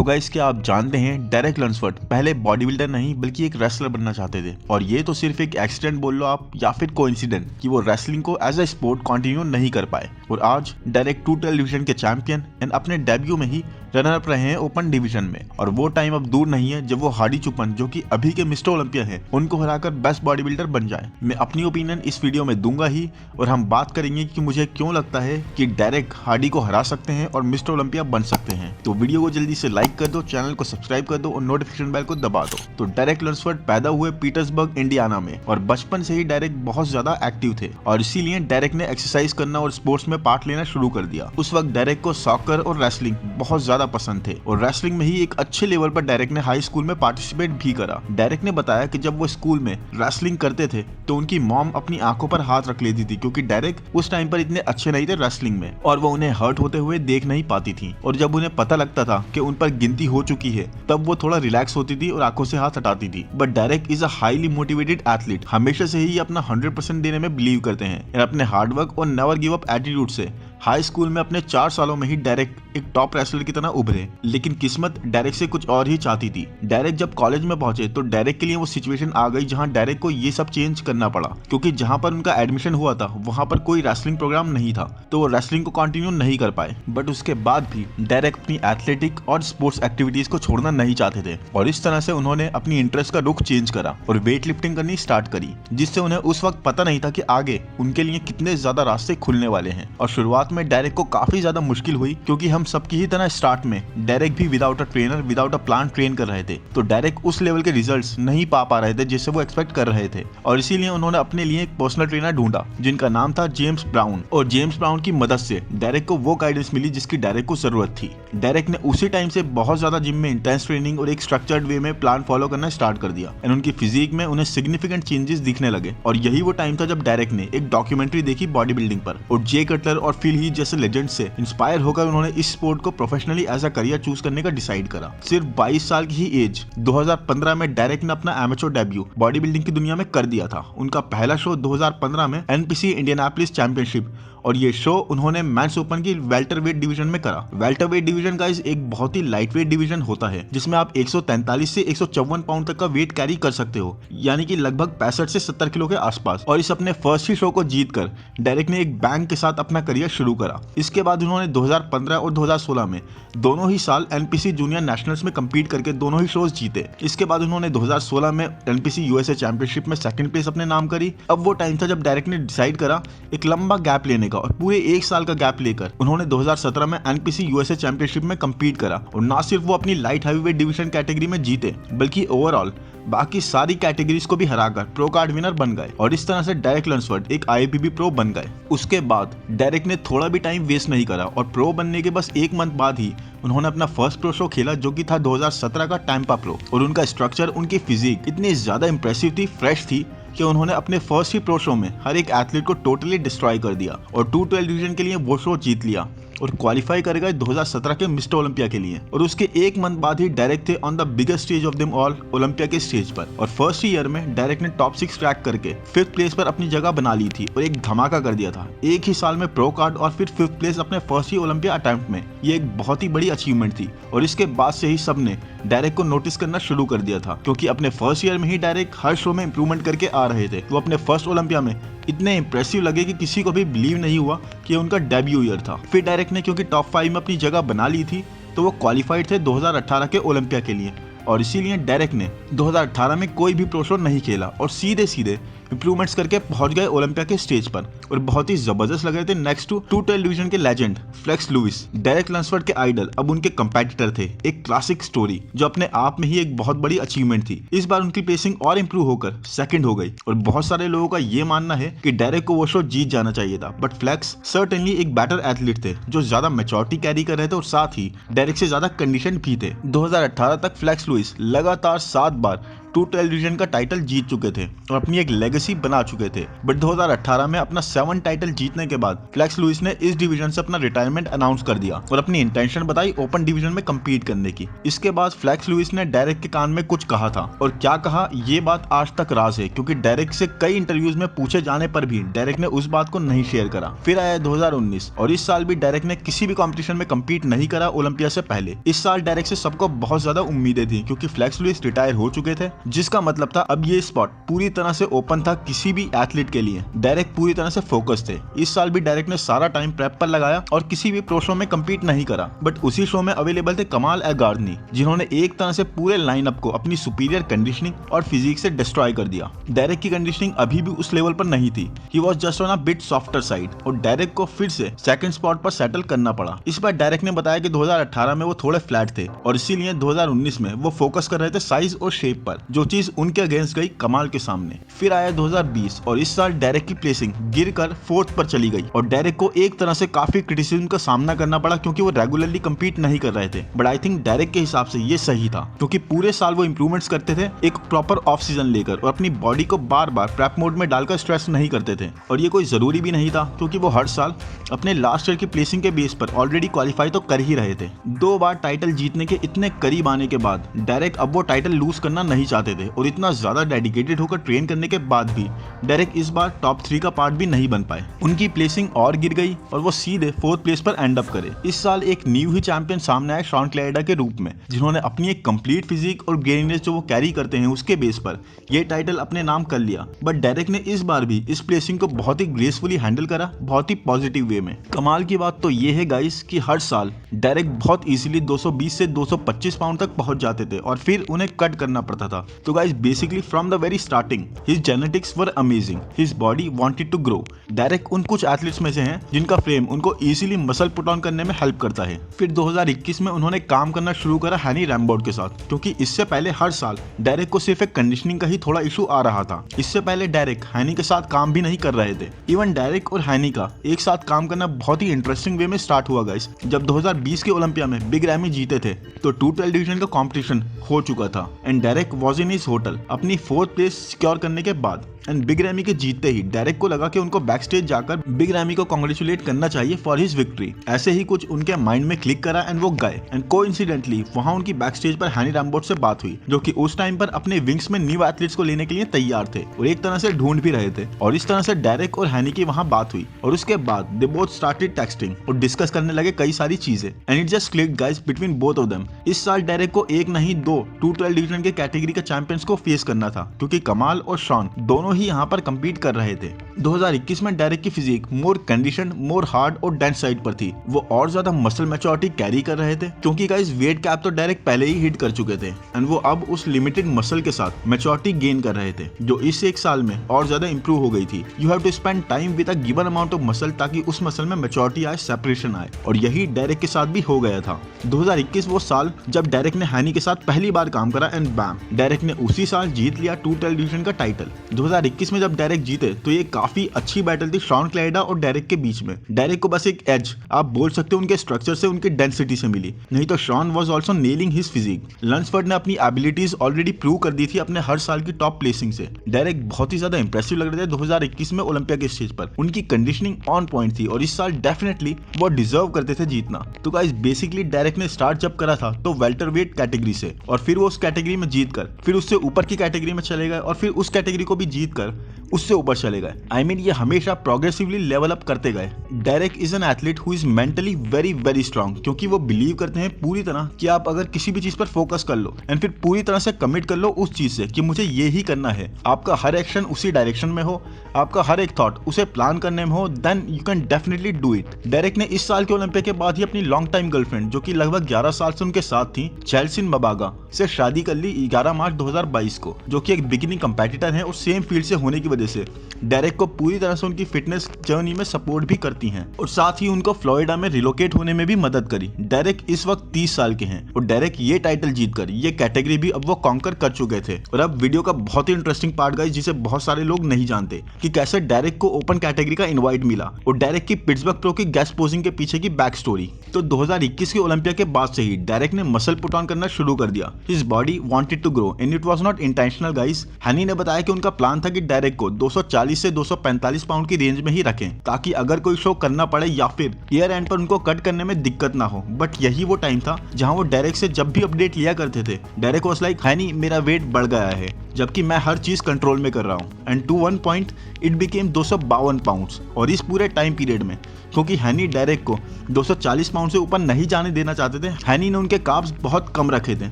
तो गाइस, क्या आप जानते हैं डेरेक लंसफोर्ड पहले बॉडी बिल्डर नहीं बल्कि एक रेसलर बनना चाहते थे। और ये तो सिर्फ एक एक्सीडेंट बोल लो आप या फिर कोइंसिडेंट कि वो रेसलिंग को एज अ स्पोर्ट कंटिन्यू नहीं कर पाए। और आज डेरेक 212 डिवीजन के चैंपियन एंड अपने डेब्यू में ही रनर अप रहे हैं ओपन डिवीजन में। और वो टाइम अब दूर नहीं है जब वो हार्डी चुपन, जो कि अभी के मिस्टर ओलंपिया हैं, उनको हराकर बेस्ट बॉडी बिल्डर बन जाए। मैं अपनी ओपिनियन इस वीडियो में दूंगा ही, और हम बात करेंगे कि मुझे क्यों लगता है कि डेरेक हार्डी को हरा सकते हैं और मिस्टर ओलंपिया बन सकते हैं। तो वीडियो को जल्दी से लाइक कर दो, चैनल को सब्सक्राइब कर दो और नोटिफिकेशन बेल को दबा दो। तो डेरेक लंसफोर्ड पैदा हुए पीटर्सबर्ग इंडियाना में, और बचपन से ही डेरेक बहुत ज्यादा एक्टिव थे और इसीलिए डेरेक ने एक्सरसाइज करना और स्पोर्ट्स में पार्ट लेना शुरू कर दिया। उस वक्त डेरेक को सॉकर और रेसलिंग बहुत ज्यादा पसंद थे और रेसलिंग में ही एक अच्छे लेवल पर डेरेक ने हाई स्कूल में पार्टिसिपेट भी करा। डेरेक ने बताया कि जब वो स्कूल में रेसलिंग करते थे तो उनकी मॉम अपनी आंखों पर हाथ रख लेती थी, क्योंकि डेरेक उस टाइम पर इतने अच्छे नहीं थे रेसलिंग में और वो उन्हें हर्ट होते हुए देख नहीं पाती थी। और जब उन्हें पता लगता था कि उन पर गिनती हो चुकी है तब वो थोड़ा रिलैक्स होती थी और आंखों से हाथ हटाती थी। But Derek is a highly motivated athlete, हमेशा से ही अपना 100% देने में बिलीव करते हैं और अपने हार्डवर्क और नेवर गिव अप एटीट्यूड से हाई स्कूल में अपने 4 सालों में ही डेरेक एक टॉप रेसलर की तरह उभरे। लेकिन किस्मत डेरेक से कुछ और ही चाहती थी। डेरेक जब कॉलेज में पहुंचे तो डेरेक के लिए वो सिचुएशन आ गई जहां डेरेक को ये सब चेंज करना पड़ा, क्योंकि जहां पर उनका एडमिशन हुआ था वहां पर कोई रेसलिंग प्रोग्राम नहीं था, तो वो रेसलिंग को कंटिन्यू नहीं कर पाए। बट उसके बाद भी डेरेक अपनी एथलेटिक और स्पोर्ट्स एक्टिविटीज को छोड़ना नहीं चाहते थे और इस तरह से उन्होंने अपनी इंटरेस्ट का रुख चेंज करा और वेट लिफ्टिंग करनी स्टार्ट करी, जिससे उन्हें उस वक्त पता नहीं था कि आगे उनके लिए कितने ज्यादा रास्ते खुलने वाले हैं। और शुरुआत में डेरेक को काफी ज्यादा मुश्किल हुई, क्योंकि हम सबकी ही तरह स्टार्ट में डेरेक भी without a trainer without a plan train कर रहे थे, तो डेरेक उस लेवल के रिजल्ट्स नहीं पा रहे थे जैसे वो एक्सपेक्ट कर रहे थे। और इसीलिए उन्होंने अपने लिए एक पर्सनल ट्रेनर ढूंढा जिनका नाम था जेम्स ब्राउन। और जेम्स ब्राउन की मदद से डेरेक को वो गाइडेंस मिली जिसकी डेरेक को जरूरत थी। डेरेक ने उसी टाइम से बहुत ज्यादा जिम में इंटेंस ट्रेनिंग और एक स्ट्रक्चर्ड वे में प्लान फॉलो करना स्टार्ट कर दिया एंड उनकी फिजिक में उन्हें सिग्निफिकेंट चेंजेस दिखने लगे। और यही वो टाइम था जब डेरेक ने एक डॉक्यूमेंट्री देखी बॉडी बिल्डिंग पर, और जे कटलर और फिल हीथ जैसे लेजेंड से इंस्पायर होकर उन्होंने इस स्पोर्ट को professionally as a career choose करने का डिसाइड करा। सिर्फ 22 साल की ही एज 2015 में डेरेक ने अपना एमेच्योर डेब्यू बॉडी बिल्डिंग की दुनिया में कर दिया था। उनका पहला शो 2015 में एनपीसी इंडियानापोलिस चैंपियनशिप, और ये शो उन्होंने मेंस ओपन की वेल्टरवेट डिवीजन में करा। वेल्टरवेट डिवीजन का एक बहुत ही लाइट वेट डिवीजन होता है जिसमें आप 143 से 154 पाउंड तक का वेट कैरी कर सकते हो, यानी कि लगभग 65 से 70 किलो के आसपास। और इस अपने फर्स्ट ही शो को जीतकर डेरेक ने एक बैंग के साथ अपना करियर शुरू करा। इसके बाद उन्होंने 2015 और 2016 में दोनों ही साल एनपीसी जूनियर नेशनल्स में कम्पीट करके दोनों ही शोज जीते। इसके बाद उन्होंने 2016 में एनपीसी यूएसए चैंपियनशिप में सेकंड प्लेस अपने नाम करी। अब वो टाइम था जब डेरेक ने डिसाइड करा एक लंबा गैप लेने का, और पूरे 1 साल का गैप लेकर उन्होंने 2017 में एनपीसी यूएसए चैंपियनशिप में कम्पीट करा। और ना सिर्फ वो अपनी लाइट हैवीवेट डिवीजन कैटेगरी में जीते, बल्कि ओवरऑल बाकी सारी कैटेगरीज को भी हराकर प्रो कार्ड विनर बन गए। और इस तरह से डेरेक लंसफोर्ड एक आईएफबीबी प्रो बन गए। उसके बाद डेरेक ने थोड़ा भी टाइम वेस्ट नहीं करा और प्रो बनने के बस 1 मंथ बाद ही उन्होंने अपना फर्स्ट प्रो शो खेला, जो कि था 2017 का टैम्पा प्रो। और उनका स्ट्रक्चर, उनकी फिजिक इतनी ज्यादा इंप्रेसिव थी, फ्रेश थी, कि उन्होंने अपने फर्स्ट ही प्रो शो में हर एक एथलीट को टोटली डिस्ट्रॉय कर दिया और 212 डिवीजन के लिए वो शो जीत लिया और क्वालिफाई कर गए 2017 के मिस्टर ओलंपिया के लिए। और उसके 1 मंथ बाद ही डेरेक थे on the biggest stage of them all, Olympia के स्टेज पर। और फर्स्ट ईयर में डेरेक ने टॉप 6 क्रैक करके 5th प्लेस पर अपनी जगह बना ली थी और एक धमाका कर दिया था। एक ही साल में प्रो कार्ड और फिर 5th प्लेस अपने फर्स्ट ही ओलंपिया अटेम्प्ट में। ये एक बहुत ही बड़ी अचीवमेंट थी और इसके बाद से ही सबने डेरेक को नोटिस करना शुरू कर दिया था, क्योंकि अपने फर्स्ट ईयर में ही डेरेक हर शो में इंप्रूवमेंट करके आ रहे थे। वो अपने फर्स्ट ओलंपिया में इतने इंप्रेसिव लगे कि किसी को भी बिलीव नहीं हुआ कि उनका डेब्यू ईयर था। फिर डेरेक ने क्योंकि टॉप 5 में अपनी जगह बना ली थी तो वो क्वालिफाइड थे 2018 के ओलंपिया के लिए। और इसीलिए डेरेक ने 2018 में कोई भी प्रो शो नहीं खेला और सीधे सीधे इंप्रूवमेंट्स करके पहुंच गए ओलंपिया के स्टेज पर। और बहुत ही जबरदस्त लग रहे थे नेक्स्ट टू 212 डिवीजन के लेजेंड फ्लेक्स लुइस। डेरेक लंसफोर्ड के आइडल अब उनके कंपेटिटर थे। एक क्लासिक स्टोरी जो अपने आप में ही एक बहुत बड़ी अचीवमेंट थी। इस बार उनकी प्लेसिंग और इंप्रूव होकर सेकंड हो गई और बहुत सारे लोगों का ये मानना है कि डेरेक को वो शो जीत जाना चाहिए था, बट फ्लेक्स सर्टेनली एक बेटर एथलीट थे जो ज्यादा मैच्योरिटी कैरी कर रहे थे और साथ ही डेरेक से ज्यादा कंडीशन भी थे। 2018 तक फ्लेक्स लुइस लगातार 7 बार 12 डिवीजन का टाइटल जीत चुके थे और अपनी एक लेगेसी बना चुके थे। बट 2018 में अपना 7 टाइटल जीतने के बाद फ्लेक्स लुइस ने इस डिवीजन से अपना रिटायरमेंट अनाउंस कर दिया और अपनी इंटेंशन बताई ओपन डिवीजन में कम्पीट करने की। इसके बाद फ्लेक्स लुइस ने डायरेक्ट के कान में कुछ कहा था और क्या कहा ये बात आज तक राज है, क्योंकि डायरेक्ट से कई इंटरव्यूज में पूछे जाने पर भी डायरेक्ट ने उस बात को नहीं शेयर करा। फिर आया 2019 और इस साल भी डायरेक्ट ने किसी भी कंपटीशन में कम्पीट नहीं करा ओलंपिया से पहले। इस साल डायरेक्ट से सबको बहुत ज्यादा उम्मीदें थी क्योंकि फ्लेक्स लुइस रिटायर हो चुके थे, जिसका मतलब था अब ये स्पॉट पूरी तरह से ओपन था किसी भी एथलीट के लिए। डायरेक्ट पूरी तरह से फोकस थे। इस साल भी डायरेक्ट ने सारा टाइम प्रेप पर लगाया और किसी भी प्रो शो में कम्पीट नहीं करा। बट उसी शो में अवेलेबल थे कमाल एगार्डनी, जिन्होंने एक तरह से पूरे लाइनअप को अपनी सुपीरियर कंडीशनिंग और फिजिक से डिस्ट्रॉय कर दिया। डायरेक्ट की कंडीशनिंग अभी भी उस लेवल पर नहीं थी। He was just on a bit softer side और डायरेक्ट को फिर से सेकंड स्पॉट पर सेटल करना पड़ा। इस बार डायरेक्ट ने बताया कि 2018 में वो थोड़े फ्लैट थे और इसीलिए 2019 में वो फोकस कर रहे थे साइज और शेप पर, जो चीज उनके अगेंस्ट गई कमाल के सामने। फिर आया 2020 और इस साल डायरेक्ट की प्लेसिंग गिरकर 4th पर चली गई और डायरेक्ट को एक तरह से काफी क्रिटिसिज्म का सामना करना पड़ा क्योंकि वो रेगुलरली कम्पीट नहीं कर रहे थे। बट आई थिंक डायरेक्ट के हिसाब से ये सही था क्योंकि पूरे साल वो इंप्रूवमेंट्स करते थे एक प्रॉपर ऑफ सीजन लेकर और अपनी बॉडी को बार बार प्रेप मोड में डालकर स्ट्रेस नहीं करते थे। और ये कोई जरूरी भी नहीं था क्योंकि वो हर साल अपने लास्ट ईयर की प्लेसिंग के बेस पर ऑलरेडी क्वालिफाई तो कर ही रहे थे। 2 बार टाइटल जीतने के इतने करीब आने के बाद डायरेक्ट अब वो टाइटल लूज करना नहीं चाहते थे और इतना ज्यादा डेडिकेटेड होकर ट्रेन करने के बाद भी डायरेक्ट इस बार टॉप 3 का पार्ट भी नहीं बन पाए। उनकी प्लेसिंग और गिर गई और वो सीधे 4th प्लेस पर एंड अप करे। इस साल एक न्यू ही चैंपियन सामने आए शॉन क्लेयर्डा के रूप में, जिन्होंने अपनी एक कंप्लीट फिजिक और गेनिनेस जो वो कैरी करते हैं उसके बेस पर ये टाइटल अपने नाम कर लिया। बट डायरेक्ट ने इस बार भी इस प्लेसिंग को बहुत ही ग्रेसफुली हैंडल करा, बहुत ही पॉजिटिव वे में। कमाल की बात तो ये है गाइस कि हर साल डायरेक्ट बहुत इजीली 220 से 225 पाउंड तक पहुंच जाते थे और फिर उन्हें कट करना पड़ता था। तो guys basically from the very starting his genetics were amazing, his body wanted to grow. Direct उन कुछ एथलीट्स में से हैं जिनका फ्रेम उनको इजीली मसल पुट ऑन करने में हेल्प करता है। फिर 2021 में उन्होंने काम करना शुरू करा हैनी रैम्बोर्ट के साथ, क्योंकि इससे पहले हर साल डायरेक्ट को सिर्फ एक कंडीशनिंग का ही थोड़ा इशू आ रहा था। इससे पहले डायरेक्ट हैनी के साथ काम भी नहीं कर रहे थे। इवन डायरेक्ट और हैनी का एक साथ काम करना बहुत ही इंटरेस्टिंग वे में स्टार्ट हुआ गाइस। जब 2020 के ओलंपिया में बिग रैमी जीते थे तो 212 डिवीजन का कंपटीशन हो चुका था and direct was in his hotel अपनी 4th प्लेस सिक्योर करने के बाद। एंड बिग रैमी के जीतते ही डायरेक्ट को लगा कि उनको बैक स्टेज जाकर बिग रैमी को कांग्रेचुलेट करना चाहिए फॉर हिज विक्ट्री। ऐसे ही कुछ उनके माइंड में क्लिक करा एंड वो गए। एंड कोइंसिडेंटली वहां उनकी बैक स्टेज पर हैनी रैम्बोर्ट से बात हुई, जो कि उस टाइम पर अपने विंग्स में न्यू एथलीट्स को लेने के लिए तैयार थे और एक तरह से ढूंढ भी रहे थे। और इस तरह से डायरेक्ट और हैनी की वहां बात हुई और उसके बाद दे बोथ स्टार्टेड टेक्सटिंग और डिस्कस करने लगे कई सारी चीजें and it just clicked guys between both of them. इस साल डायरेक्ट को एक नहीं 2 212 डिवीजन के कैटेगरी के चैंपियंस को फेस करना था क्योंकि कमाल और शॉन दोनों ही यहाँ पर कम्पीट कर रहे थे। 2021 में डायरेक्ट की फिजिक मोर कंडीशन, मोर हार्ड और डेंस साइड पर थी। वो और ज्यादा मसल मैच्योरिटी कैरी कर रहे थे क्योंकि गाइस वेट कैप तो डायरेक्ट पहले ही हिट कर चुके थे एंड वो अब उस लिमिटेड मसल के साथ मैच्योरिटी गेन कर रहे थे, जो इस एक साल में और ज्यादा इंप्रूव हो गई थी। You have to spend time with a given amount of muscle ताकि उस मसल में मैच्योरिटी आए, सेपरेशन आए, और यही डायरेक्ट के साथ भी हो गया था। 2021 वो साल जब डायरेक्ट ने हैनी के साथ पहली बार काम करा एंड बैम, डायरेक्ट ने उसी साल जीत लिया 212 डिवीजन का टाइटल। 2021 में जब डायरेक्ट जीते तो ये काफी अच्छी बैटल थी शॉन क्लेयर्डा और डायरेक्ट के बीच में। डायरेक्ट को बस एक एज आप बोल सकते हो उनके स्ट्रक्चर से, उनकी डेंसिटी से मिली, नहीं तो Shawn was also nailing his physique. Lunsford ने अपनी एबिलिटीज ऑलरेडी प्रूव कर दी थी अपने हर साल की टॉप प्लेसिंग से। डायरेक्ट बहुत ही ज्यादा इंप्रेसिव लग रहे थे 2021 में ओलंपिया के स्टेज पर। उनकी कंडीशनिंग ऑन पॉइंट थी और इस साल डेफिनेटली वो डिजर्व करते थे जीतना। तो गाइस बेसिकली डायरेक्ट ने स्टार्ट जब करा था तो वेल्टरवेट कैटेगरी से और फिर वो उस कैटेगरी में जीत कर फिर उससे ऊपर की कैटेगरी में चले गए और फिर उस कैटेगरी को भी जीत कर उससे ऊपर चले गए। आई मीन ये हमेशा प्रोग्रेसिवली लेवल अप करते गए। Direct is an athlete who is mentally very very strong, क्योंकि वो बिलीव करते हैं पूरी तरह कि आप अगर किसी भी चीज पर फोकस कर लो एंड फिर पूरी तरह से कमिट कर लो उस चीज से कि मुझे ये ही करना है, आपका हर एक्शन उसी डायरेक्शन में हो, आपका हर एक थॉट उसे प्लान करने में हो, then you can definitely do it. Direct ने इस साल के ओलंपिया के बाद ही अपनी लॉन्ग टाइम गर्लफ्रेंड, जो कि लगभग 11 साल से उनके साथ थी, चेल्सिन मबागा से शादी कर ली 11 मार्च 2022 को, जो कि एक बिगिनिंग कंपेटिटर है और सेम फील्ड से होने की वजह वजह से डेरेक को पूरी तरह से उनकी फिटनेस जर्नी में सपोर्ट भी करती हैं और साथ ही उनको फ्लोरिडा में रिलोकेट होने में भी मदद करी। डेरेक इस वक्त 30 साल के हैं और डेरेक ये टाइटल जीतकर ये कैटेगरी भी अब वो कॉन्कर कर चुके थे। और अब वीडियो का बहुत ही इंटरेस्टिंग पार्ट गाइस, जिसे बहुत सारे लोग नहीं जानते कि कैसे डेरेक को ओपन कैटेगरी का इनवाइट मिला और डेरेक की पिट्सबर्ग प्रो की गेस्ट पोजिंग के पीछे की बैक स्टोरी। तो 2021 के ओलंपिया के बाद से ही डेरेक ने मसल पुट ऑन करना शुरू कर दिया। His body wanted to grow and it was not intentional guys. Hany ने बताया कि उनका प्लान था कि डेरेक को 240 से 245 पाउंड की रेंज में ही रखें ताकि अगर कोई शो करना पड़े या फिर ईयर एंड पर उनको कट करने में दिक्कत ना हो। बट यही वो टाइम था जहां वो डेरेक से जब भी अपडेट लिया करते थे, डेरेक वाज लाइक, हनी मेरा वेट बढ़ गया है जबकि मैं हर चीज कंट्रोल में कर रहा हूँ। And to one point it became 252 pounds. और इस पूरे टाइम पीरियड में क्योंकि हनी डेरेक को 240 पाउंड से ऊपर नहीं जाने देना चाहते थे, हनी ने उनके कार्ब्स बहुत कम रखे थे,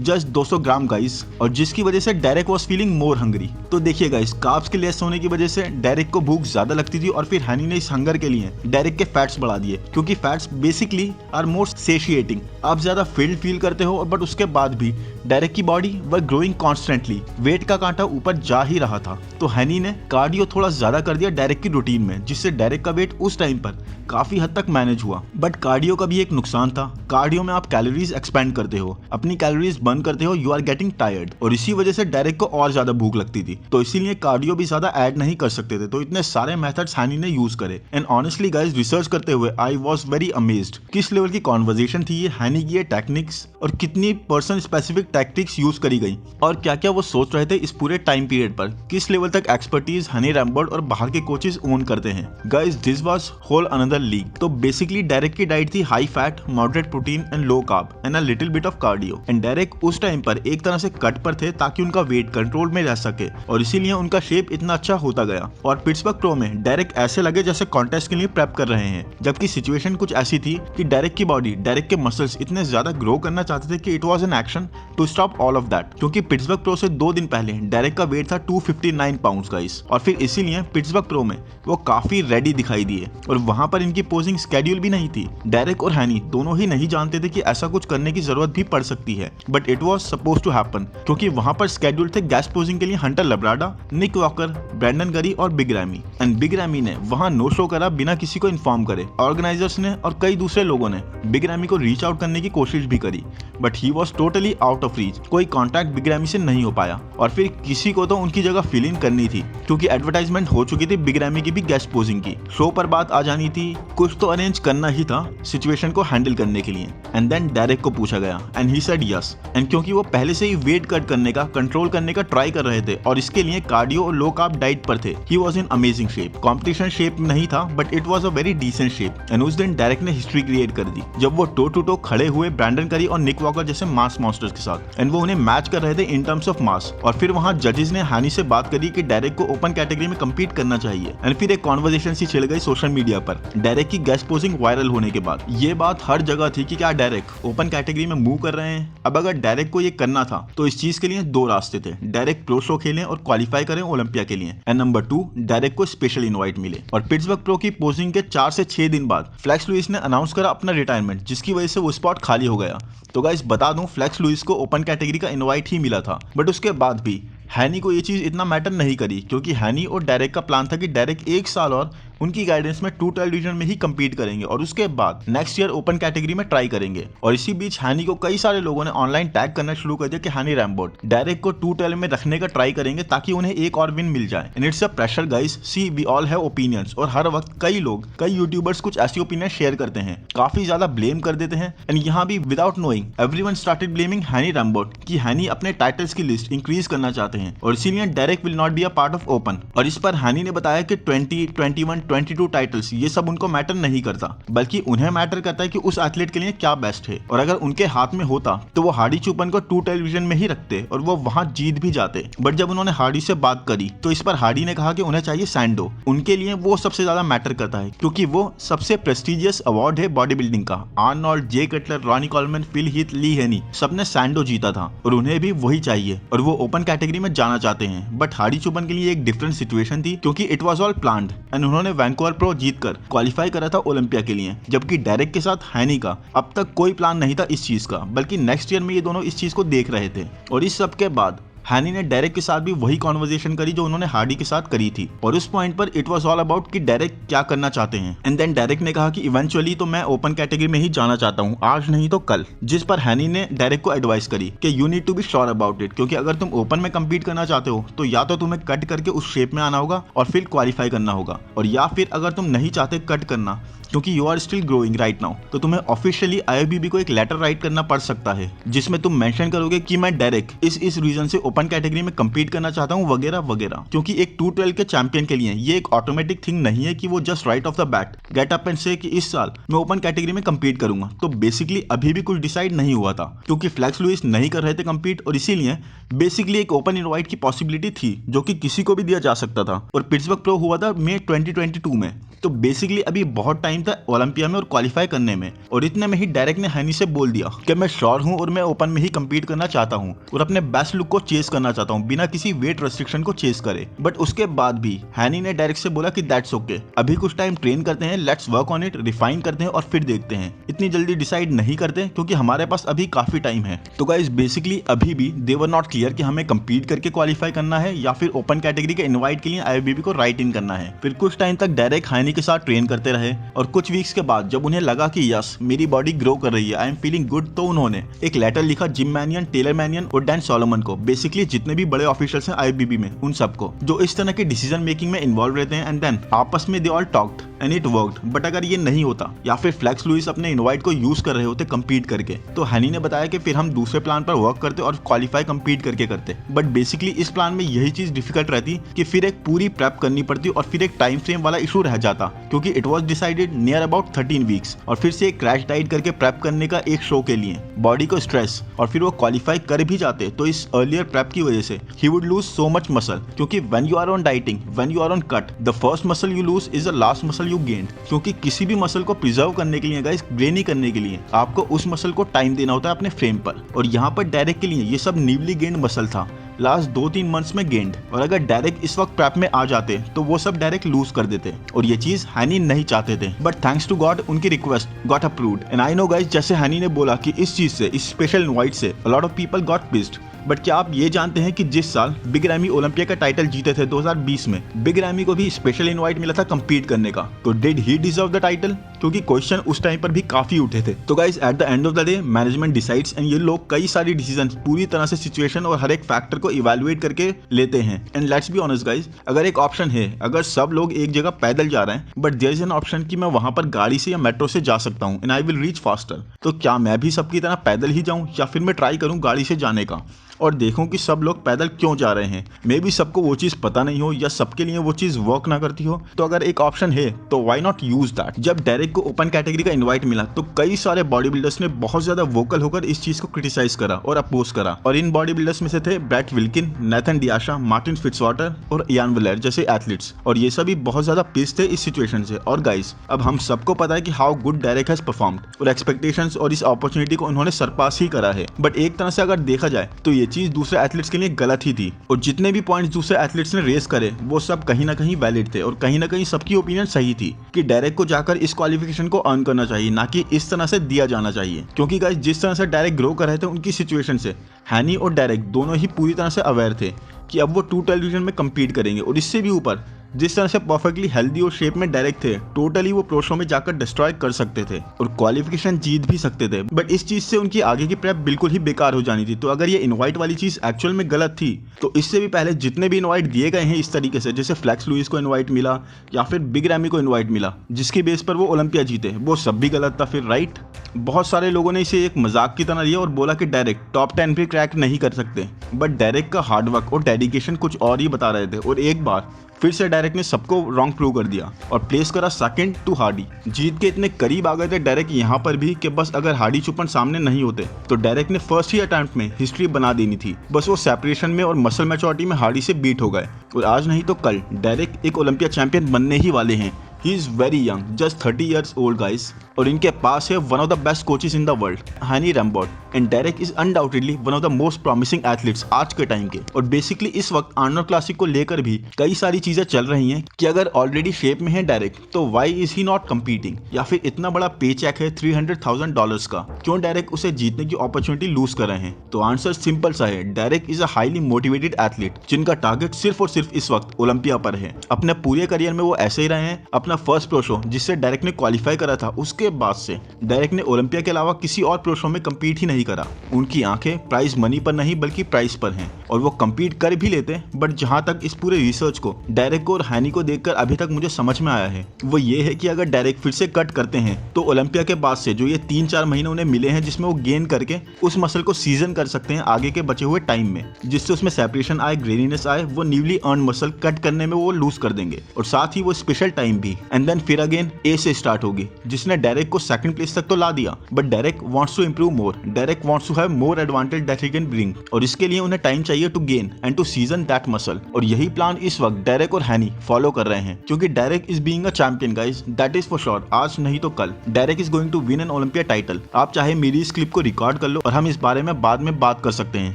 जस्ट 200 ग्राम गाइस, और जिसकी वजह से Derek was feeling more hungry. तो देखिए गाइस, कार्ब्स के लेस होने की वजह से डेरेक को भूख ज्यादा लगती थी और फिर हनी ने इस हंगर के लिए डेरेक के फैट्स बढ़ा दिए क्योंकि fats basically are more satiating. आप ज्यादा फिल्ड फील करते हो, बट उसके बाद भी डेरेक की body were growing constantly, weight का कांटा ऊपर जा ही रहा था। तो हनी ने कार्डियो थोड़ा ज्यादा कर दिया डेरेक की रूटीन में, जिससे डेरेक का वेट उस टाइम पर काफी हद तक मैनेज हुआ। बट कार्डियो का भी एक नुकसान था। कार्डियो में आप कैलोरीज एक्सपेंड करते हो, अपनी कैलोरीज बर्न करते हो, यू आर गेटिंग टायर्ड, और इसी वजह से डेरेक को और ज्यादा भूख लगती थी। तो इसीलिए कार्डियो भी ज्यादा ऐड नहीं कर सकते थे। तो इतने सारे मेथड्स हनी ने यूज करे। एंड ऑनेस्टली गाइस, रिसर्च करते हुए आई वाज वेरी अमेज्ड किस लेवल की कॉन्वर्जेशन थी ये हनी की, ये टेक्निक्स और कितनी पर्सन स्पेसिफिक टैक्टिक्स यूज करी गई और क्या क्या वो सोच रहे थे इस पूरे टाइम पीरियड पर, किस लेवल तक एक्सपर्टीज हनी रैम्बर्ट और बाहर के कोचेस ओन करते हैं। Guys, this was whole another league. तो बेसिकली डेरेक की डाइट थी high fat, moderate protein and low carb and a little bit of cardio. And Derek उस टाइम पर एक तरह से कट पर थे ताकि उनका वेट कंट्रोल में रह सके और इसीलिए उनका शेप इतना अच्छा होता गया। और पिट्सबर्ग प्रो में डेरेक ऐसे लगे जैसे कॉन्टेस्ट के लिए प्रेप कर रहे हैं, जबकि सिचुएशन कुछ ऐसी थी कि डेरेक की बॉडी, डेरेक के मसल्स इतने ज्यादा ग्रो करना चाहते थे कि it was an action to stop all of that. क्योंकि पिट्सबर्ग प्रो से 2 दिन पहले डेरेक का वेट था 259 पाउंड्स गाइस, और फिर इसीलिए पिट्सबर्ग प्रो में वो काफी रेडी दिखाई दिए और वहां पर इनकी पोजिंग स्केड्यूल भी नहीं थी। डेरेक और हनी दोनों ही नहीं जानते थे कि ऐसा कुछ करने की जरूरत भी पड़ सकती है, but it was supposed to happen क्योंकि वहां पर स्केड्यूल थे गेस्ट पोजिंग के लिए Hunter Labrada, Nick Walker, Brandon Curry और Big Ramy. And Big Ramy ने वहां नो शो करा बिना किसी को इन्फॉर्म करे। ऑर्गेनाइजर्स ने और कई दूसरे लोगों ने बिग रैमी को रीच आउट करने की कोशिश भी करी, but he was totally out of reach. कोई कॉन्टैक्ट बिग रैमी से नहीं हो पाया और फिर किसी को तो उनकी जगह फिल इन करनी थी क्योंकि एडवर्टाइजमेंट हो चुकी थी बिग रैमी की भी गेस्ट पोजिंग की। शो पर बात आ जानी थी, कुछ तो अरेंज करना ही था सिचुएशन को हैंडल करने के लिए। एंड देन डेरेक को पूछा गया and he said yes. And क्योंकि वो पहले से ही वेट कट करने का, कंट्रोल करने का ट्राई कर रहे थे और इसके लिए कार्डियो और लो कार्ब डाइट पर थे, he was in amazing shape. Competition shape नहीं था, but it was a very decent shape. And उस दिन डेरेक ने हिस्ट्री क्रिएट कर दी जब वो टो टू टो खड़े हुए ब्रैंडन करी और निक वॉकर जैसे मास मॉन्स्टर्स के साथ, एंड वो उन्हें मैच कर रहे थे इन टर्म्स ऑफ मास। और फिर वहां जजेस ने हनी से बात करी कि डेरेक को ओपन कैटेगरी में कम्पीट करना चाहिए। एंड फिर एक कॉन्वर्सेशन सी छिड़ गई सोशल मीडिया पर डेरेक की गेस्ट पोजिंग वायरल होने के बाद। ये बात हर जगह थी कि क्या डेरेक ओपन कैटेगरी में मूव कर रहे हैं। अब अगर डेरेक को ये करना था तो इस चीज के लिए 2 रास्ते थे, डेरेक प्रो शो खेलें और क्वालिफाई करें ओलंपिया के लिए, एंड नंबर 2 डेरेक को स्पेशल इनवाइट मिले। और पिट्सबर्ग प्रो की पोजिंग के 4 से 6 दिन बाद फ्लेक्स लुइस ने अनाउंस करा अपना रिटायरमेंट, जिसकी वजह से वो स्पॉट खाली हो गया। तो गाइस बता दूं, फ्लेक्स लुइस को ओपन कैटेगरी का इनवाइट ही मिला था, बट उसके बाद भी हैनी को ये चीज इतना मैटर नहीं करी क्योंकि हैनी और डेरेक का प्लान था कि डेरेक 1 साल और उनकी गाइडेंस में 212 डिवीजन में ही कम्पीट करेंगे और उसके बाद नेक्स्ट ईयर ओपन कैटेगरी में ट्राई करेंगे। और इसी बीच हैनी को कई सारे लोगों ने ऑनलाइन टैग करना शुरू कर दिया कि हनी रैम्बर्ट डेरेक को 212 में रखने का ट्राई करेंगे ताकि उन्हें एक और विन मिल जाए। And it's a pressure guys, see we all have opinions, और हर वक्त कई लोग, कई यूट्यूबर्स कुछ ऐसी ओपिनियन शेयर करते हैं, काफी ज्यादा ब्लेम कर देते हैं। एंड यहाँ भी without knowing everyone started blaming Hany Rambod कि हनी अपने टाइटल्स की लिस्ट इंक्रीज करना चाहते हैं और इसीलिए Derek will not be a part of open. और इस पर हनी ने बताया कि 20, 21, 22 टाइटल्स ये सब उनको मैटर नहीं करता, बल्कि उन्हें मैटर करता है कि उस एथलीट के लिए क्या बेस्ट है। और अगर उनके हाथ में होता तो वो हार्डी चुपन को 2 टेलीविजन में ही रखते और वो वहां जीत भी जाते। बट जब उन्होंने हार्डी से बात करी तो इस पर हार्डी ने कहा कि उन्हें चाहिए सैंडो, उनके लिए वो सबसे ज्यादा मैटर करता है क्योंकि वो सबसे प्रेस्टिजियस अवार्ड है बॉडी बिल्डिंग का। Arnold, Jay Cutler, Ronnie Coleman, Phil Heath, Lee Haney सबने सैंडो जीता था और उन्हें भी वही चाहिए और वो ओपन कैटेगरी में जाना चाहते हैं। बट हार्डी चुपन के लिए एक डिफरेंट सिचुएशन थी क्योंकि it was all planned and उन्होंने वैंकूवर प्रो जीतकर क्वालिफाई करा था ओलंपिया के लिए, जबकि डेरेक के साथ हैनी का अब तक कोई प्लान नहीं था इस चीज का, बल्कि नेक्स्ट ईयर में ये दोनों इस चीज को देख रहे थे। और इस सब के बाद हैनी ने डेरेक के साथ भी वही कॉन्वर्सेशन करी जो उन्होंने हार्डी के साथ करी थी, और उस पॉइंट पर इट वाज ऑल अबाउट कि डेरेक क्या करना चाहते हैं। एंड देन डेरेक ने कहा कि इवेंचुअली तो मैं ओपन कैटेगरी में ही जाना चाहता हूँ, आज नहीं तो कल। जिस पर हैनी ने डेरेक को एडवाइस करी कि you need to be sure about it, क्योंकि अगर तुम ओपन में कम्पीट करना चाहते हो तो या तो तुम्हें कट करके उस शेप में आना होगा और फिर क्वालिफाई करना होगा, और या फिर अगर तुम नहीं चाहते कट करना क्योंकि you are still growing right now, तो तुम्हें ऑफिशियली आईएफबीबी को एक लेटर राइट करना पड़ सकता है जिसमें तुम मेंशन करोगे कि मैं डेरेक इस रीजन से ओपन कैटेगरी में कम्पीट करना चाहता हूँ वगैरह वगैरह। क्योंकि एक 212 के चैंपियन के लिए ये एक ऑटोमेटिक थिंग नहीं है कि वो just right of the bat get up and से कि इस साल मैं ओपन कैटेगरी में कम्पीट करूंगा। तो बेसिकली अभी भी कुछ डिसाइड नहीं हुआ था क्योंकि फ्लेक्स लुइस नहीं कर रहे थे कम्पीट, और इसीलिए बेसिकली एक ओपन इनवाइट की पॉसिबिलिटी थी जो कि किसी को भी दिया जा सकता था, और पिट्सबर्ग प्रो हुआ था मई 2022 में। तो बेसिकली अभी बहुत टाइम था ओलंपिया में और क्वालिफाई करने में, और इतने में ही डेरेक ने हैनी से बोल दिया कि मैं श्योर हूं और मैं ओपन में ही कम्पीट करना चाहता हूं और अपने बेस्ट लुक को चेस करना चाहता हूं बिना किसी वेट रेस्ट्रिक्शन को चेस करे। बट उसके बाद भी हैनी ने डेरेक से बोला कि दैट्स ओके, अभी कुछ टाइम ट्रेन करते हैं, let's work on it, refine करते हैं और फिर देखते हैं, इतनी जल्दी डिसाइड नहीं करते क्योंकि हमारे पास अभी काफी टाइम है। तो गाइस बेसिकली अभी भी दे वर नॉट क्लियर कि हमें कम्पीट करके क्वालिफाई करना है या फिर ओपन कैटेगरी के इनवाइट के लिए आईएफबीबी को राइट इन करना है। फिर कुछ टाइम तक डेरेक हैनी के साथ ट्रेन करते रहे, और कुछ वीक्स के बाद जब उन्हें लगा कि यस मेरी बॉडी ग्रो कर रही है, आई एम फीलिंग गुड, तो उन्होंने एक लेटर लिखा जिम मैनियन, टेलर मैनियन और डैन सोलोमन को, बेसिकली जितने भी बड़े ऑफिशियल्स हैं आईएफबीबी में, उन सबको जो इस तरह के डिसीजन मेकिंग में इन्वॉल्व रहते हैं। एंड देन आपस में they all talked and it worked. But अगर ये नहीं होता या फिर फ्लेक्स लुइस अपने इनवाइट को यूज कर रहे होते कम्पीट करके, तो हैनी ने बताया कि फिर हम दूसरे प्लान पर वर्क करते और क्वालिफाई कम्पीट करके करते। बट बेसिकली इस प्लान में यही चीज डिफिकल्ट रहती कि फिर एक पूरी प्रेप करनी पड़ती और फिर एक टाइम फ्रेम वाला इशू रह जाता क्योंकि it was decided near about 13 weeks, और फिर से एक क्रैश डाइट करके प्रेप करने का एक शो के लिए बॉडी को स्ट्रेस, और फिर वो क्वालिफाई कर भी जाते तो इस अर्लियर प्रेप की वजह से he would lose so much muscle, क्योंकि when you are on dieting, when you are on cut, the first muscle you lose is the last muscle you gained. क्योंकि किसी भी मसल को प्रिजर्व करने के लिए गाइस, ग्रे नहीं करने के लिए आपको उस मसल को टाइम देना होता है अपने फ्रेम पर, और यहाँ पर डेरेक के लिए ये सब न्यूली गेन्ड मसल था, लास्ट 2-3 मंथ्स में गेंड, और अगर डायरेक्ट इस वक्त प्रेप में आ जाते तो वो सब डायरेक्ट लूज कर देते, और ये चीज हैनी नहीं चाहते थे। बट थैंक्स टू गॉड उनकी request got approved. And I know guys, जैसे हैनी ने बोला कि इस चीज से, इस स्पेशल इनवाइट से a lot of people got pissed. But क्या आप ये जानते हैं कि जिस साल बिग रैमी ओलंपिया का टाइटल जीते थे 2020 में, बिग रैमी को भी स्पेशल इनवाइट मिला था कम्पीट करने का, तो did he deserve the title? क्योंकि क्वेश्चन उस टाइम पर भी काफी उठे थे। तो guys at the end of the day management decides, and ये लोग कई सारी डिसीजन पूरी तरह से सिचुएशन और हर एक फैक्टर को इवैल्यूएट करके लेते हैं। And let's be honest guys, अगर एक ऑप्शन है, अगर सब लोग एक जगह पैदल जा रहे हैं but there is an option कि मैं वहां पर गाड़ी से या मेट्रो से जा सकता हूं and I will reach faster, तो क्या मैं भी सबकी तरह पैदल ही जाऊं या फिर मैं ट्राई करूं गाड़ी से जाने का और देखूं कि सब लोग पैदल क्यों जा रहे हैं? मे बी सबको वो चीज पता नहीं हो या सबके लिए वो चीज वर्क ना करती हो। तो अगर एक ऑप्शन है तो व्हाई नॉट यूज दैट। जब डेरेक को ओपन कैटेगरी का इनवाइट मिला तो कई सारे बॉडी बिल्डर्स ने बहुत ज्यादा वोकल होकर इस चीज को क्रिटिसाइज करा और अपोज करा, और इन बॉडी बिल्डर्स में से थे ब्रैट विल्किन, नेथन डियाशा, मार्टिन फिट्जवाटर और इयान वलेर जैसे एथलीट्स, और ये सभी बहुत ज्यादा पिस थे इस सिचुएशन से। और गाइस अब हम सबको पता है कि how good Derek has performed, और एक्सपेक्टेशंस और इस अपॉर्चुनिटी को उन्होंने सरपास ही करा है। बट एक तरह से अगर देखा जाए तो ये चीज दूसरे एथलीट्स के लिए गलत ही थी, और जितने भी पॉइंट्स दूसरे एथलीट्स ने रेस करे वो सब कहीं ना कहीं वैलिड थे, और कहीं ना कहीं सबकी ओपिनियन सही थी कि डेरेक को जाकर इस क्वालिफिकेशन को अर्न करना चाहिए, ना कि इस तरह से दिया जाना चाहिए। क्योंकि गाइस जिस तरह से डेरेक ग्रो कर रहे थे उनकी सिचुएशन से हैनी और डेरेक दोनों ही पूरी तरह से अवेयर थे कि अब वो 212 डिवीजन में कम्पीट करेंगे, और इससे भी ऊपर जिस तरह से परफेक्टली हेल्दी और शेप में डायरेक्ट थे, टोटली वो प्रो शो में जाकर डिस्ट्रॉय कर सकते थे और क्वालिफिकेशन जीत भी सकते थे। बट इस चीज से उनकी आगे की प्रेप बिल्कुल ही बेकार हो जानी थी। तो अगर ये इनवाइट वाली चीज एक्चुअल में गलत थी तो इससे भी पहले जितने भी इनवाइट दिए गए हैं इस तरीके से, जैसे फ्लेक्स लुइस को इनवाइट मिला या फिर बिग रैमी को इनवाइट मिला जिसकी बेस पर वो ओलंपिया जीते, वो सब भी गलत था फिर, राइट। बहुत सारे लोगों ने इसे एक मजाक की तरह लिया और बोला कि डायरेक्ट टॉप 10 भी क्रैक नहीं कर सकते, बट डायरेक्ट का हार्डवर्क और डेडिकेशन कुछ और ही बता रहे थे, और एक बार फिर से डायरेक्ट ने सबको रॉन्ग प्रूव कर दिया और प्लेस करा सेकंड टू हार्डी। जीत के इतने करीब आ गए थे डायरेक्ट यहाँ पर भी कि बस अगर हार्डी चुपन सामने नहीं होते तो डायरेक्ट ने फर्स्ट ही अटेम्प्ट में हिस्ट्री बना देनी थी। बस वो सेपरेशन में और मसल मैच्योरिटी में हार्डी से बीट हो गए, और आज नहीं तो कल डायरेक्ट एक ओलंपिया चैंपियन बनने ही वाले हैं। He is very young, just 30 years old guys. और इनके पास है one of the best coaches in the world, Hany Rambod. And Derek is undoubtedly one of the most promising athletes आज के टाइम के। और बेसिकली इस वक्त आर्नोल्ड क्लासिक को लेकर भी कई सारी चीजें चल रही हैं कि अगर ऑलरेडी शेप में है डेरेक तो why is he not competing, या फिर इतना बड़ा पे चेक है $300,000 का, क्यों डेरेक उसे जीतने की अपॉर्चुनिटी लूज कर रहे हैं। तो आंसर सिंपल सा है, Derek is a highly motivated athlete जिनका टारगेट सिर्फ और सिर्फ इस वक्त ओलंपिया पर है। अपने पूरे करियर में वो ऐसे ही रहे हैं। अपना फर्स्ट प्रो शो जिससे डेरेक ने क्वालिफाई करा था, उसके बाद से डेरेक ने ओलंपिया के अलावा किसी और प्रो शो में कम्पीट ही नहीं करा। उनकी आंखें प्राइज मनी पर नहीं बल्कि प्राइस पर हैं, और वो कम्पीट कर भी लेते हैं। बट जहां तक इस पूरे रिसर्च को डेरेक को और हैनी को देखकर अभी तक मुझे समझ में आया है वो ये है कि अगर डेरेक फिर से कट करते हैं तो ओलंपिया के बाद से जो ये 3-4 महीने उन्हें मिले हैं जिसमें वो गेन करके उस मसल को सीजन कर सकते हैं आगे के बचे हुए टाइम में, जिससे उसमें सेपरेशन आए, ग्रेनीनेस आए, वो न्यूली अर्न मसल कट करने में वो लूज कर देंगे। और साथ ही वो स्पेशल टाइम भी। एंड देन फिर अगेन ए से स्टार्ट होगी, जिसने डेरेक को सेकंड प्लेस तक तो ला दिया। But Derek wants to improve more, Derek wants to have more advantage that he can bring, और इसके लिए उन्हें टाइम चाहिए to gain and to season that muscle. और यही प्लान इस वक्त डेरेक और हैनी फॉलो कर रहे हैं, क्योंकि Derek is being a champion guys, that is for sure. आज नहीं तो कल Derek is going to win an Olympia title. आप चाहे मेरी इस क्लिप को रिकॉर्ड कर लो और हम इस बारे में बाद में बात कर सकते हैं,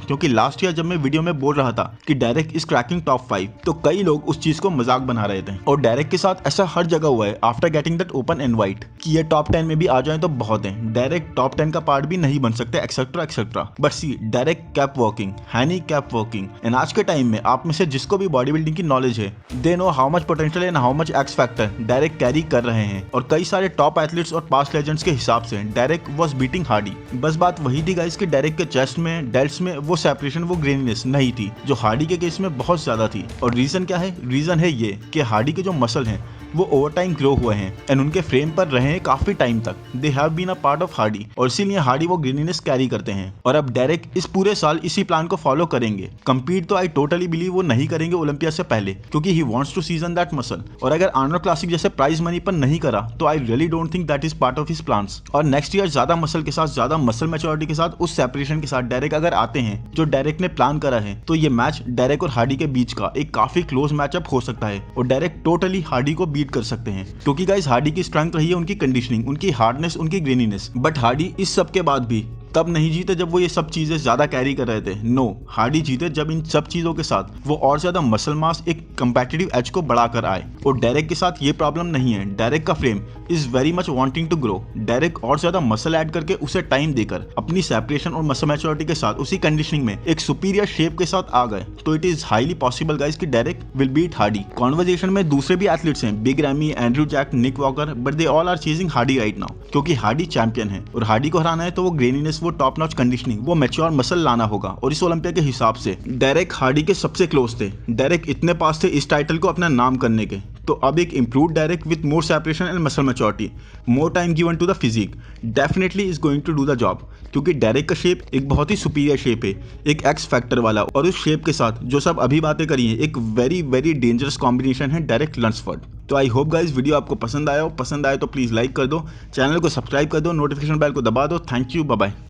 क्योंकि लास्ट ईयर जब मैं वीडियो में बोल रहा था कि डेरेक इज क्रैकिंग टॉप 5 तो कई लोग उस चीज को मजाक बना रहे थे। और डेरेक के साथ ऐसा हर जगह हुआ है after getting that open invite कि ये टॉप 10 में भी आ जाए तो बहुत है, डेरेक टॉप 10 का पार्ट भी नहीं बन सकते, etcetera etcetera. But see Derek kept working, Hany kept working. And आज के टाइम में आप में से जिसको भी बॉडी बिल्डिंग की नॉलेज है, they know how much potential and how much x factor Derek carry कर रहे हैं। और कई सारे टॉप एथलीट्स और पास्ट लेजेंड्स के हिसाब से डेरेक वाज बीटिंग हार्डी। बस बात वही थी गाइस कि डेरेक के चेस्ट में, डेल्ट्स में वो सेपरेशन, वो ग्रेनीनेस नहीं थी जो हार्डी के केस में बहुत ज्यादा थी। और रीजन क्या है? रीजन है ये कि हार्डी के जो मसल हैं वो ओवर टाइम ग्रो हुए हैं एंड उनके फ्रेम पर रहे हैं काफी टाइम तक। They have been a part of Hardy, और इसीलिए हार्डी वो ग्रेनीनेस कैरी करते हैं। और अब डेरेक इस पूरे साल इसी प्लान को फॉलो करेंगे। कंपीट तो आई टोटली बिलीव वो नहीं करेंगे ओलंपिया से पहले, क्योंकि he wants to season that muscle. और अगर आर्नोल्ड क्लासिक जैसे प्राइज मनी पर नहीं करा तो I really don't think that is part of his plans. और नेक्स्ट ईयर ज्यादा मसल के साथ, ज्यादा मसल मैच्योरिटी के साथ, उस सेपरेशन के साथ डेरेक अगर आते हैं जो डेरेक ने प्लान करा है, तो ये मैच डेरेक और हार्डी के बीच का एक काफी क्लोज मैचअप हो सकता है और डेरेक टोटली हार्डी को बीट कर सकते हैं। क्योंकि गाइस हार्डी की स्ट्रेंथ रही है उनकी कंडीशनिंग, उनकी हार्डनेस, उनकी ग्रेनीनेस। बट हार्डी इस सब के बाद भी तब नहीं जीते जब वो ये सब चीजें ज्यादा कैरी कर रहे थे। नो, हार्डी जीते जब इन सब चीजों के साथ वो और ज्यादा मसल मास, एक कंपेटिटिव एज को बढ़ाकर आए। और डेरेक के साथ ये प्रॉब्लम नहीं है। डेरेक का frame is very much wanting to grow. Derek और ज्यादा मसल ऐड करके उसे टाइम देकर अपनी सेपरेशन और मसल मैच्योरिटी के साथ उसी कंडीशनिंग में एक सुपीरियर शेप के साथ आ गए। तो it is highly possible guys कि Derek will beat Hardy. Conversation में दूसरे भी एथलीट्स हैं, Big Ramy, Andrew Jack, Nick Walker, but they all are chasing Hardy right now, क्योंकि हार्डी चैंपियन है। और हार्डी को हराना है तो वो ग्रेनीनेस, वो टॉप नॉच कंडीशनिंग, वो मैच्योर मसल लाना होगा। और इस ओलंपिया के हिसाब से डेरेक हार्डी के सबसे क्लोज थे। डेरेक इतने पास थे इस टाइटल को अपना नाम करने के। तो अब एक improve Derek with more separation and muscle maturity, more time given to the physique, definitely is going to do the job. क्योंकि डेरेक का शेप एक बहुत ही सुपीरियर शेप है, एक एक्स फैक्टर वाला। और उस शेप के साथ जो सब अभी बातें करी हैं, एक वेरी वेरी डेंजरस कॉम्बिनेशन है डेरेक लंसफोर्ड। तो आई होप गाइस वीडियो आपको पसंद आया हो। पसंद आए तो प्लीज लाइक कर दो, चैनल को सब्सक्राइब कर दो, नोटिफिकेशन बेल को दबा दो। Thank you, bye bye.